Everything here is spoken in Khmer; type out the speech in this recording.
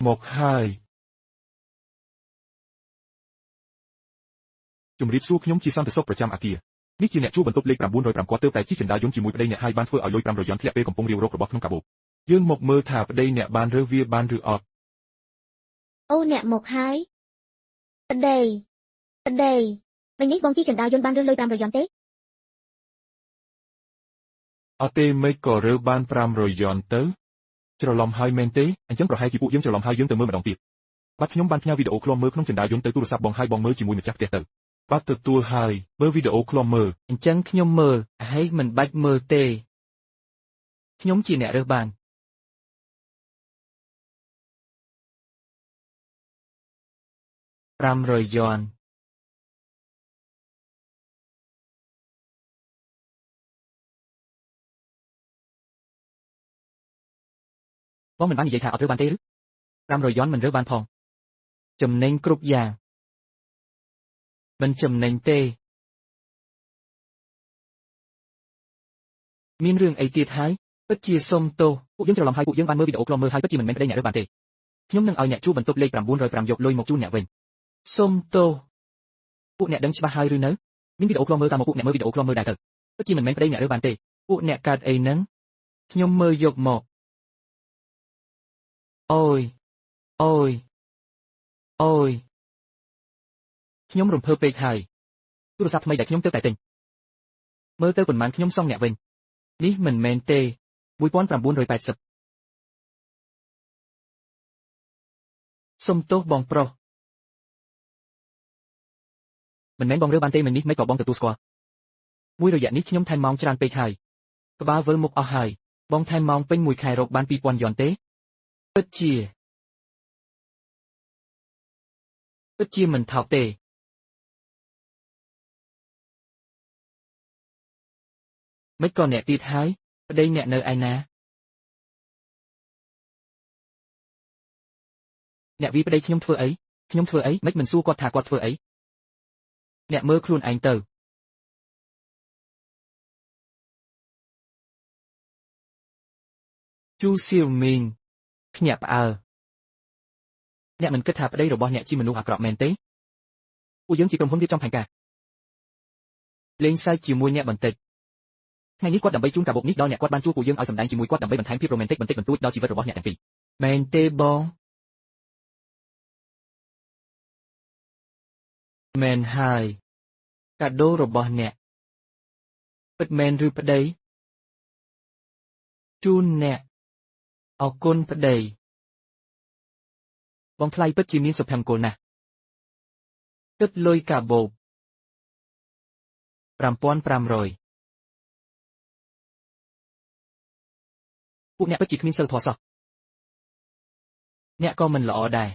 មកហើយជំរាបសួរខ្ញុំជាសន្តិសុខប្រចាំអគារនេះជាអ្នកជួបបន្ទប់លេខ905គាត់ទើបតែជិះចិន្តាយន្តជាមួយប្តីអ្នកហើយបានធ្វើឲ្យលុយ5រយ័នធ្លាក់ពេលកំពុងរាវរករបស់ក្នុងកាបូបយើងមកមើលថាប្តីអ្នកបានរើសវាបានឬអត់អូអ្នកមកហើយប្តីមិញនេះបងជិះចិន្តាយន្តបានរើសលុយ5រយ័នទេអត់ទេមិនក៏រើសបាន5រយ័នទៅច្រឡំហើយមែនទេអញ្ចឹងប្រហែលជាពួកយើងច្រឡំហើយយើងទៅមើលម្ដងទៀតបាទខ្ញុំបានផ្ញើវីដេអូឃ្លាំមើលក្នុងចិន្តាយន្តទៅទូរស័ព្ទបងហើយបងមើលជាមួយម្ចាស់ផ្ទះទៅបាទទទួលហើយមើលវីដេអូឃ្លាំមើលអញ្ចឹងខ្ញុំមើលហើយមិនបាច់មើលទេខ្ញុំជាអ្នករើសបាន500យ័នបងមិនបាននិយាយថាអត់រើសបានទេឬ500យ័នមិនរើសបានផងចំណេញគ្រប់យ៉ាងមិនចំណេញទេមានរឿងអីទៀតហើយពិតជាសុំទោសពួកយើងច្រឡំហើយពួកយើងបានមើលវីដេអូឃ្លាំមើលហើយពិតជាមិនមែនប្តីអ្នករើសបានទេខ្ញុំនឹងឲ្យអ្នកជួបបន្ទប់លេខ905យកលុយមកជូនអ្នកវិញសុំទោសពួកអ្នកដឹងច្បាស់ហើយឬនៅមានវីដេអូឃ្លាំមើលតាមមកពួកអ្នកមើលវីដេអូឃ្លាំមើលដែរទៅពិតជាមិនមែនប្តីអ្នករើសបានទេពួកអ្នកកើតអីហ្នឹងខ្ញុំមើលយកមកអូយខ្ញុំរំភើបពេកហើយទូរស័ព្ទថ្មីដែលខ្ញុំទើបតែទិញមើលទៅប៉ុន្មានខ្ញុំសងអ្នកវិញនេះមិនមែនទេ1980សុំទោសបងប្រុសមិនមែនបងរើបានទេមិននេះមិនក៏បងទទួលស្គាល់មួយរយៈនេះខ្ញុំថែមម៉ោងច្រើនពេកហើយក្បាលវិលមុខអស់ហើយបងថែមម៉ោងពេញមួយខែរកបាន2000យ័នទេពិតជាមិនថោកទេមិនក៏អ្នកទៀតហើយប្តីអ្នកនៅឯណាអ្នកវីប្តីខ្ញុំធ្វើអីមិនសួរគាត់ថាគាត់ធ្វើអីអ្នកមើលខ្លួនឯងទៅជូសៀវមីងភ្ញាក់ផ្អើលអ្នកមិនគិតថាប្តីរបស់អ្នកជាមនុស្សអាក្រក់មែនទេពួកយើងជាក្រុមហ៊ុនរៀបចំផែនការលេងសើចជាមួយអ្នកបន្តិចថ្ងៃនេះគាត់ដើម្បីជូនកាបូបនេះដល់អ្នកគាត់បានជួបពួកយើងឲ្យសម្ដែងជាមួយគាត់ដើម្បីបន្ថែមភាពរ៉ូមែនទិកបន្តិចបន្តួចដល់ជីវិតរបស់អ្នកទាំងពីរមែនទេបងមែនហើយកាដូរបស់អ្នកពិតមែនឬប្តីជូនអ្នកអរគុណប្តីបងថ្លៃពិតជាមានសុភមង្គលណាស់គិតលុយកាបូប5500ពួកអ្នកពិតជាគ្មានសិលធម៌សោះអ្នកក៏មិនល្អដែរ